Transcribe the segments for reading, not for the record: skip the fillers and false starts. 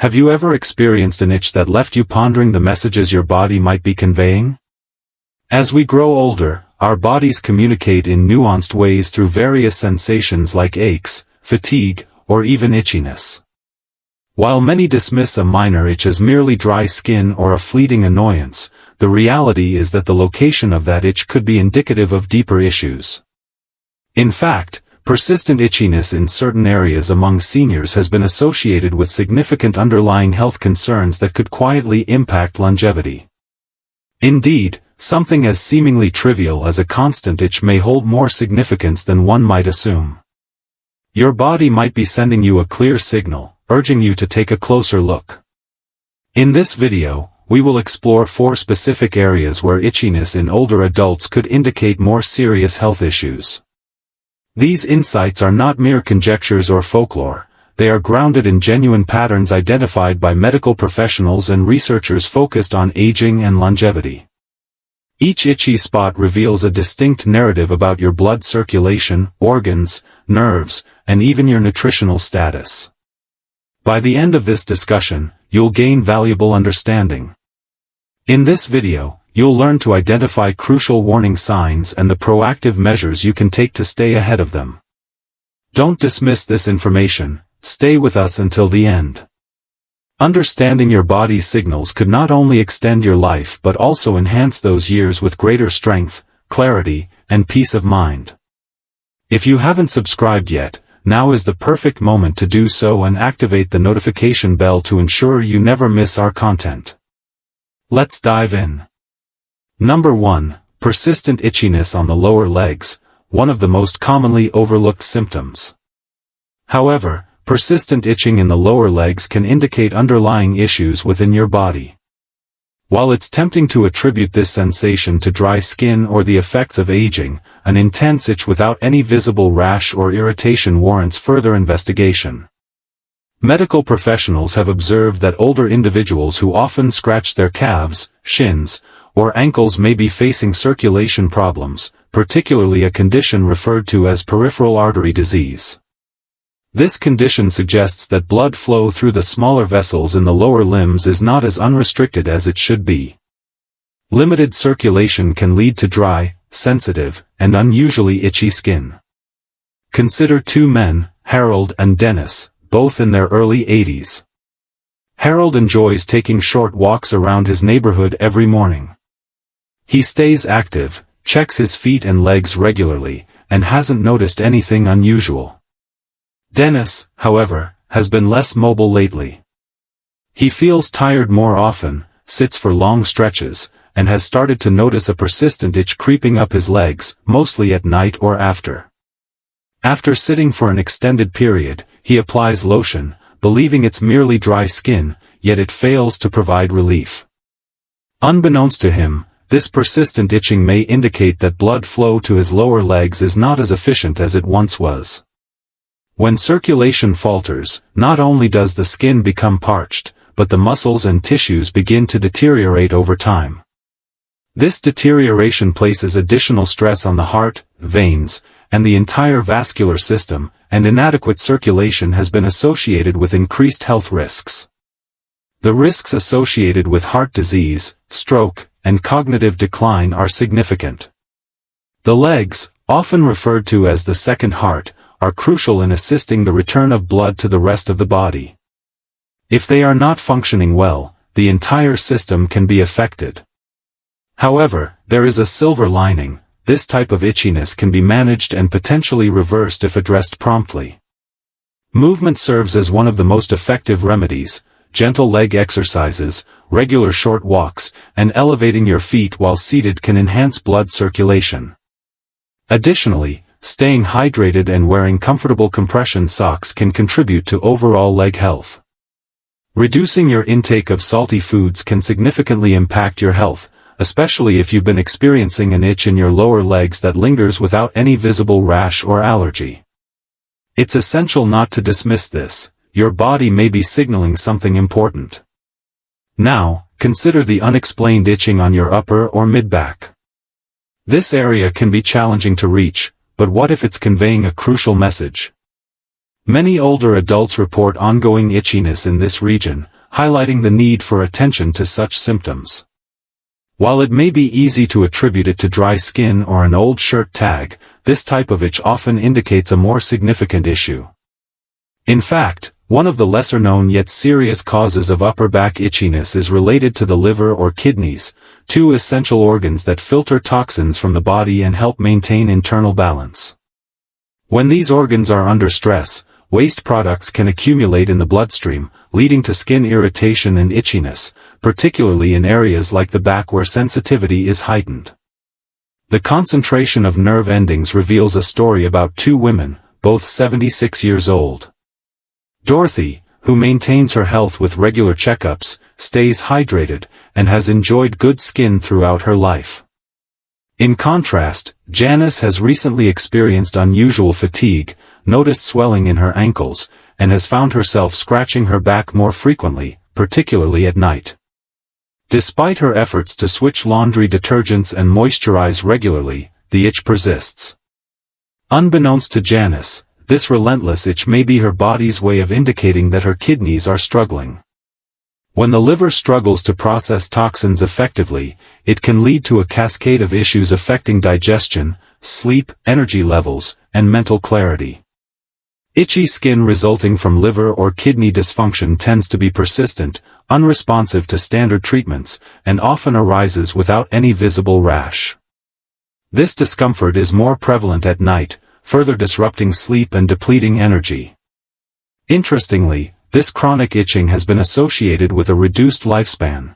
Have you ever experienced an itch that left you pondering the messages your body might be conveying? As we grow older, our bodies communicate in nuanced ways through various sensations like aches, fatigue, or even itchiness. While many dismiss a minor itch as merely dry skin or a fleeting annoyance, the reality is that the location of that itch could be indicative of deeper issues. In fact, persistent itchiness in certain areas among seniors has been associated with significant underlying health concerns that could quietly impact longevity. Indeed, something as seemingly trivial as a constant itch may hold more significance than one might assume. Your body might be sending you a clear signal, urging you to take a closer look. In this video, we will explore 4 specific areas where itchiness in older adults could indicate more serious health issues. These insights are not mere conjectures or folklore, they are grounded in genuine patterns identified by medical professionals and researchers focused on aging and longevity. Each itchy spot reveals a distinct narrative about your blood circulation, organs, nerves, and even your nutritional status. By the end of this discussion, you'll gain valuable understanding. In this video, you'll learn to identify crucial warning signs and the proactive measures you can take to stay ahead of them. Don't dismiss this information, stay with us until the end. Understanding your body's signals could not only extend your life but also enhance those years with greater strength, clarity, and peace of mind. If you haven't subscribed yet, now is the perfect moment to do so and activate the notification bell to ensure you never miss our content. Let's dive in. Number 1. Persistent itchiness on the lower legs, one of the most commonly overlooked symptoms. However, persistent itching in the lower legs can indicate underlying issues within your body. While it's tempting to attribute this sensation to dry skin or the effects of aging, an intense itch without any visible rash or irritation warrants further investigation. Medical professionals have observed that older individuals who often scratch their calves, shins, or ankles may be facing circulation problems, particularly a condition referred to as peripheral artery disease. This condition suggests that blood flow through the smaller vessels in the lower limbs is not as unrestricted as it should be. Limited circulation can lead to dry, sensitive, and unusually itchy skin. Consider 2 men, Harold and Dennis, both in their early 80s. Harold enjoys taking short walks around his neighborhood every morning. He stays active, checks his feet and legs regularly, and hasn't noticed anything unusual. Dennis, however, has been less mobile lately. He feels tired more often, sits for long stretches, and has started to notice a persistent itch creeping up his legs, mostly at night or after. After sitting for an extended period, he applies lotion, believing it's merely dry skin, yet it fails to provide relief. Unbeknownst to him, this persistent itching may indicate that blood flow to his lower legs is not as efficient as it once was. When circulation falters, not only does the skin become parched, but the muscles and tissues begin to deteriorate over time. This deterioration places additional stress on the heart, veins, and the entire vascular system, and inadequate circulation has been associated with increased health risks. The risks associated with heart disease, stroke, and cognitive decline are significant. The legs, often referred to as the second heart, are crucial in assisting the return of blood to the rest of the body. If they are not functioning well, the entire system can be affected. However, there is a silver lining: this type of itchiness can be managed and potentially reversed if addressed promptly. Movement serves as one of the most effective remedies. Gentle leg exercises, regular short walks, and elevating your feet while seated can enhance blood circulation. Additionally, staying hydrated and wearing comfortable compression socks can contribute to overall leg health. Reducing your intake of salty foods can significantly impact your health, especially if you've been experiencing an itch in your lower legs that lingers without any visible rash or allergy. It's essential not to dismiss this. Your body may be signaling something important. Now, consider the unexplained itching on your upper or mid-back. This area can be challenging to reach, but what if it's conveying a crucial message? Many older adults report ongoing itchiness in this region, highlighting the need for attention to such symptoms. While it may be easy to attribute it to dry skin or an old shirt tag, this type of itch often indicates a more significant issue. In fact, one of the lesser-known yet serious causes of upper back itchiness is related to the liver or kidneys, two essential organs that filter toxins from the body and help maintain internal balance. When these organs are under stress, waste products can accumulate in the bloodstream, leading to skin irritation and itchiness, particularly in areas like the back where sensitivity is heightened. The concentration of nerve endings reveals a story about two women, both 76 years old. Dorothy, who maintains her health with regular checkups, stays hydrated, and has enjoyed good skin throughout her life. In contrast, Janice has recently experienced unusual fatigue, noticed swelling in her ankles, and has found herself scratching her back more frequently, particularly at night. Despite her efforts to switch laundry detergents and moisturize regularly, the itch persists. Unbeknownst to Janice, this relentless itch may be her body's way of indicating that her kidneys are struggling. When the liver struggles to process toxins effectively, it can lead to a cascade of issues affecting digestion, sleep, energy levels, and mental clarity. Itchy skin resulting from liver or kidney dysfunction tends to be persistent, unresponsive to standard treatments, and often arises without any visible rash. This discomfort is more prevalent at night, further disrupting sleep and depleting energy. Interestingly, this chronic itching has been associated with a reduced lifespan.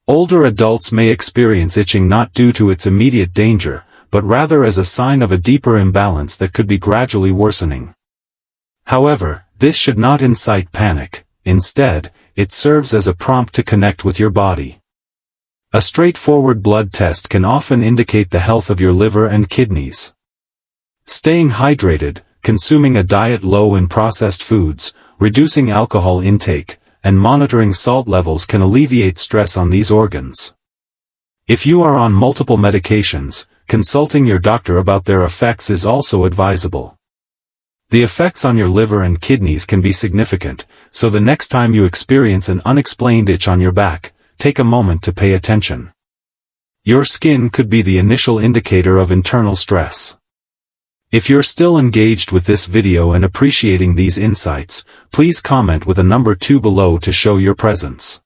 Older adults may experience itching not due to its immediate danger, but rather as a sign of a deeper imbalance that could be gradually worsening. However, this should not incite panic. Instead, it serves as a prompt to connect with your body. A straightforward blood test can often indicate the health of your liver and kidneys. Staying hydrated, consuming a diet low in processed foods, reducing alcohol intake, and monitoring salt levels can alleviate stress on these organs. If you are on multiple medications, consulting your doctor about their effects is also advisable. The effects on your liver and kidneys can be significant, so the next time you experience an unexplained itch on your back, take a moment to pay attention. Your skin could be the initial indicator of internal stress. If you're still engaged with this video and appreciating these insights, please comment with a number 2 below to show your presence.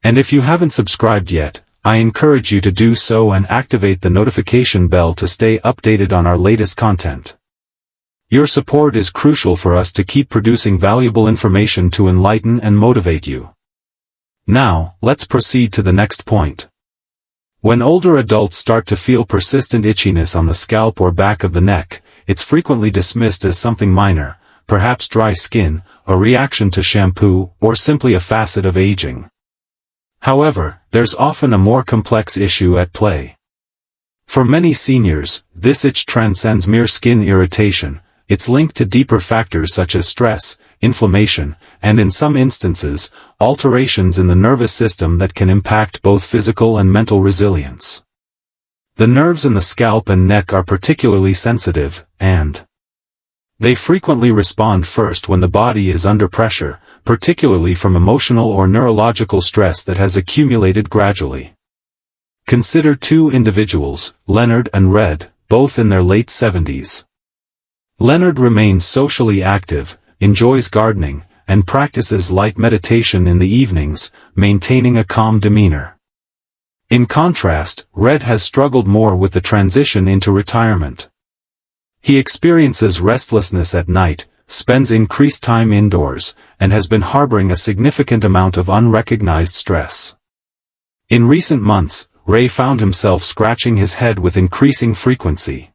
And if you haven't subscribed yet, I encourage you to do so and activate the notification bell to stay updated on our latest content. Your support is crucial for us to keep producing valuable information to enlighten and motivate you. Now, let's proceed to the next point. When older adults start to feel persistent itchiness on the scalp or back of the neck, it's frequently dismissed as something minor, perhaps dry skin, a reaction to shampoo, or simply a facet of aging. However, there's often a more complex issue at play. For many seniors, this itch transcends mere skin irritation. It's linked to deeper factors such as stress, inflammation, and in some instances, alterations in the nervous system that can impact both physical and mental resilience. The nerves in the scalp and neck are particularly sensitive, and they frequently respond first when the body is under pressure, particularly from emotional or neurological stress that has accumulated gradually. Consider two individuals, Leonard and Red, both in their late 70s. Leonard remains socially active, enjoys gardening, and practices light meditation in the evenings, maintaining a calm demeanor. In contrast, Red has struggled more with the transition into retirement. He experiences restlessness at night, spends increased time indoors, and has been harboring a significant amount of unrecognized stress. In recent months, Ray found himself scratching his head with increasing frequency.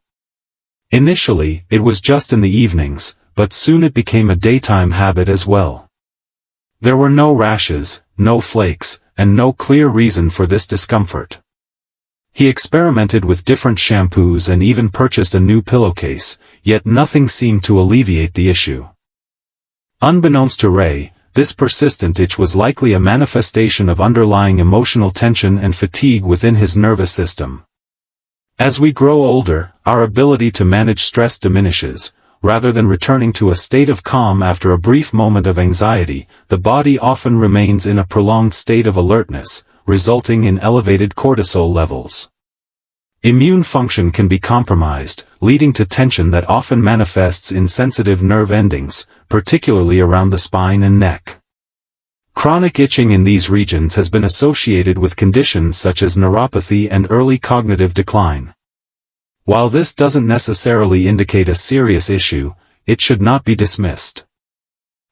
Initially, it was just in the evenings, but soon it became a daytime habit as well. There were no rashes, no flakes, and no clear reason for this discomfort. He experimented with different shampoos and even purchased a new pillowcase, yet nothing seemed to alleviate the issue. Unbeknownst to Ray, this persistent itch was likely a manifestation of underlying emotional tension and fatigue within his nervous system. As we grow older, our ability to manage stress diminishes, rather than returning to a state of calm after a brief moment of anxiety, the body often remains in a prolonged state of alertness, resulting in elevated cortisol levels. Immune function can be compromised, leading to tension that often manifests in sensitive nerve endings, particularly around the spine and neck. Chronic itching in these regions has been associated with conditions such as neuropathy and early cognitive decline. While this doesn't necessarily indicate a serious issue, it should not be dismissed.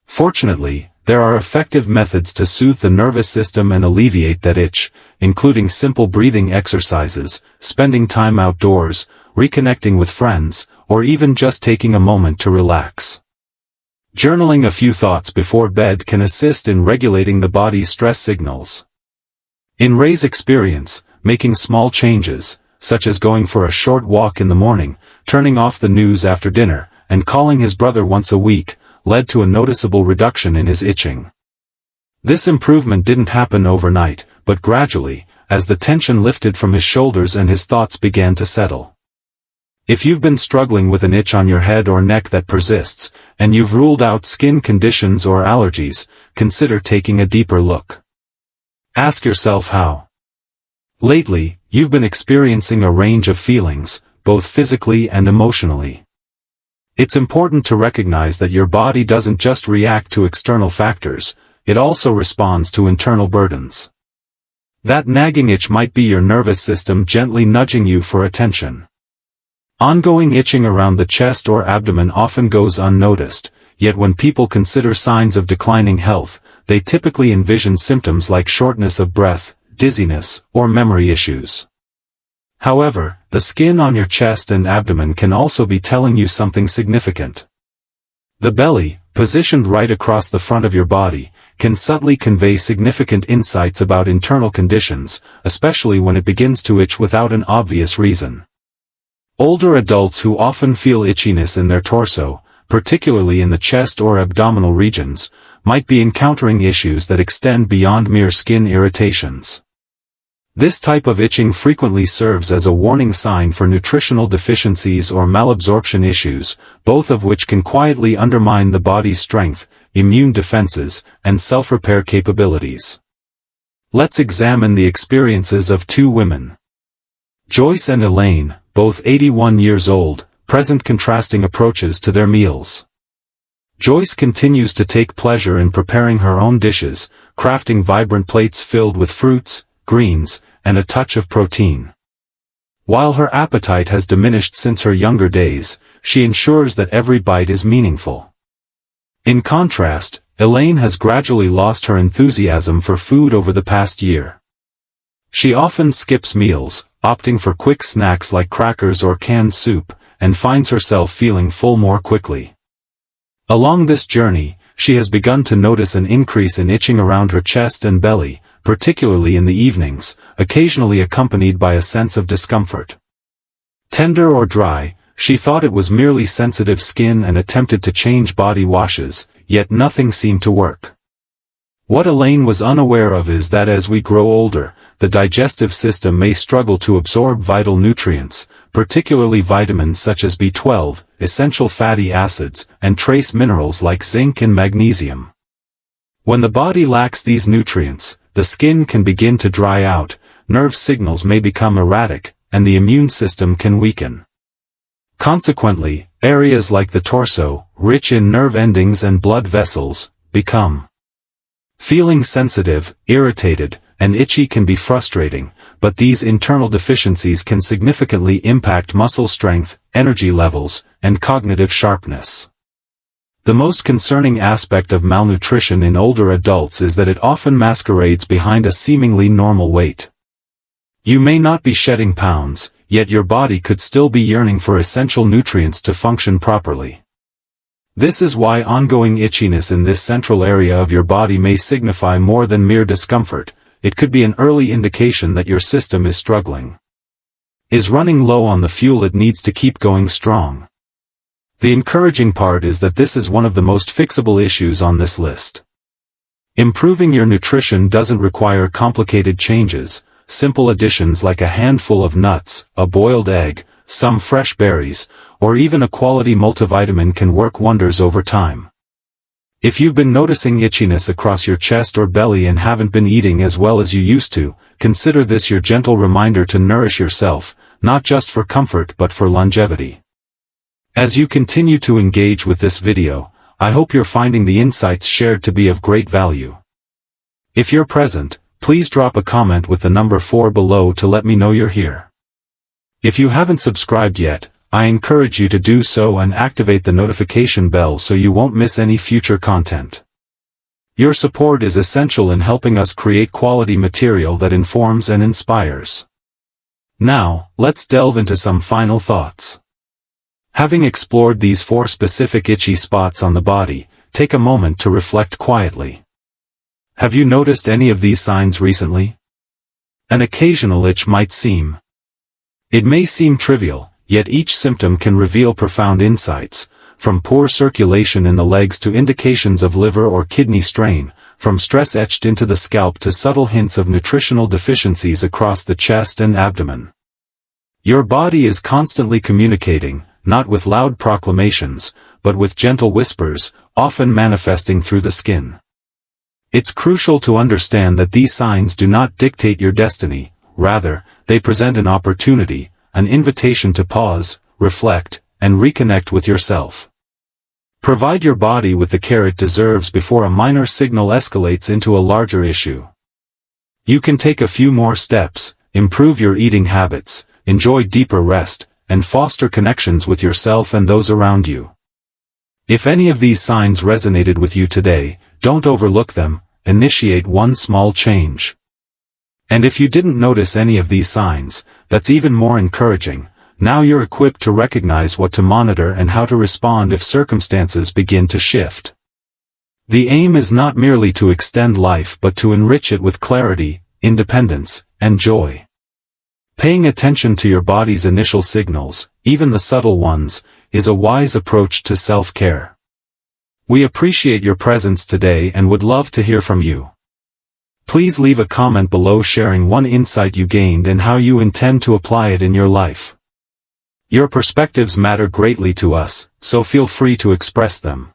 Fortunately, there are effective methods to soothe the nervous system and alleviate that itch, including simple breathing exercises, spending time outdoors, reconnecting with friends, or even just taking a moment to relax. Journaling a few thoughts before bed can assist in regulating the body's stress signals. In Ray's experience, making small changes, such as going for a short walk in the morning, turning off the news after dinner, and calling his brother once a week, led to a noticeable reduction in his itching. This improvement didn't happen overnight, but gradually, as the tension lifted from his shoulders and his thoughts began to settle. If you've been struggling with an itch on your head or neck that persists, and you've ruled out skin conditions or allergies, consider taking a deeper look. Ask yourself how. Lately, you've been experiencing a range of feelings, both physically and emotionally. It's important to recognize that your body doesn't just react to external factors, it also responds to internal burdens. That nagging itch might be your nervous system gently nudging you for attention. Ongoing itching around the chest or abdomen often goes unnoticed, yet when people consider signs of declining health, they typically envision symptoms like shortness of breath, dizziness, or memory issues. However, the skin on your chest and abdomen can also be telling you something significant. The belly, positioned right across the front of your body, can subtly convey significant insights about internal conditions, especially when it begins to itch without an obvious reason. Older adults who often feel itchiness in their torso, particularly in the chest or abdominal regions, might be encountering issues that extend beyond mere skin irritations. This type of itching frequently serves as a warning sign for nutritional deficiencies or malabsorption issues, both of which can quietly undermine the body's strength, immune defenses, and self-repair capabilities. Let's examine the experiences of two women. Joyce and Elaine, both 81 years old, present contrasting approaches to their meals. Joyce continues to take pleasure in preparing her own dishes, crafting vibrant plates filled with fruits, greens, and a touch of protein. While her appetite has diminished since her younger days, she ensures that every bite is meaningful. In contrast, Elaine has gradually lost her enthusiasm for food over the past year. She often skips meals, opting for quick snacks like crackers or canned soup, and finds herself feeling full more quickly. Along this journey, she has begun to notice an increase in itching around her chest and belly, particularly in the evenings, occasionally accompanied by a sense of discomfort. Tender or dry, she thought it was merely sensitive skin and attempted to change body washes, yet nothing seemed to work. What Elaine was unaware of is that as we grow older, the digestive system may struggle to absorb vital nutrients, particularly vitamins such as B12, essential fatty acids, and trace minerals like zinc and magnesium. When the body lacks these nutrients, the skin can begin to dry out, nerve signals may become erratic, and the immune system can weaken. Consequently, areas like the torso, rich in nerve endings and blood vessels, become feeling sensitive, irritated, and itchy can be frustrating, but these internal deficiencies can significantly impact muscle strength, energy levels, and cognitive sharpness. The most concerning aspect of malnutrition in older adults is that it often masquerades behind a seemingly normal weight. You may not be shedding pounds, yet your body could still be yearning for essential nutrients to function properly. This is why ongoing itchiness in this central area of your body may signify more than mere discomfort. It could be an early indication that your system is struggling. Is running low on the fuel it needs to keep going strong. The encouraging part is that this is one of the most fixable issues on this list. Improving your nutrition doesn't require complicated changes. Simple additions like a handful of nuts, a boiled egg, some fresh berries, or even a quality multivitamin can work wonders over time. If you've been noticing itchiness across your chest or belly and haven't been eating as well as you used to, consider this your gentle reminder to nourish yourself, not just for comfort but for longevity. As you continue to engage with this video, I hope you're finding the insights shared to be of great value. If you're present, please drop a comment with the number 4 below to let me know you're here. If you haven't subscribed yet, I encourage you to do so and activate the notification bell so you won't miss any future content. Your support is essential in helping us create quality material that informs and inspires. Now, let's delve into some final thoughts. Having explored these 4 specific itchy spots on the body, take a moment to reflect quietly. Have you noticed any of these signs recently? An occasional itch might seem. It may seem trivial, yet each symptom can reveal profound insights, from poor circulation in the legs to indications of liver or kidney strain, from stress etched into the scalp to subtle hints of nutritional deficiencies across the chest and abdomen. Your body is constantly communicating, not with loud proclamations, but with gentle whispers, often manifesting through the skin. It's crucial to understand that these signs do not dictate your destiny, rather, they present an opportunity, an invitation to pause, reflect, and reconnect with yourself. Provide your body with the care it deserves before a minor signal escalates into a larger issue. You can take a few more steps, improve your eating habits, enjoy deeper rest, and foster connections with yourself and those around you. If any of these signs resonated with you today, don't overlook them, initiate one small change. And if you didn't notice any of these signs, that's even more encouraging. Now you're equipped to recognize what to monitor and how to respond if circumstances begin to shift. The aim is not merely to extend life but to enrich it with clarity, independence, and joy. Paying attention to your body's initial signals, even the subtle ones, is a wise approach to self-care. We appreciate your presence today and would love to hear from you. Please leave a comment below sharing one insight you gained and how you intend to apply it in your life. Your perspectives matter greatly to us, so feel free to express them.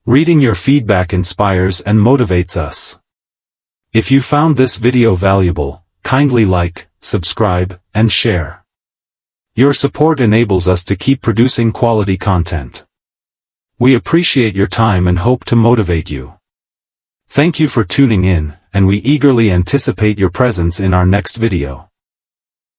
Reading your feedback inspires and motivates us. If you found this video valuable, kindly like, subscribe, and share. Your support enables us to keep producing quality content. We appreciate your time and hope to motivate you. Thank you for tuning in, and we eagerly anticipate your presence in our next video.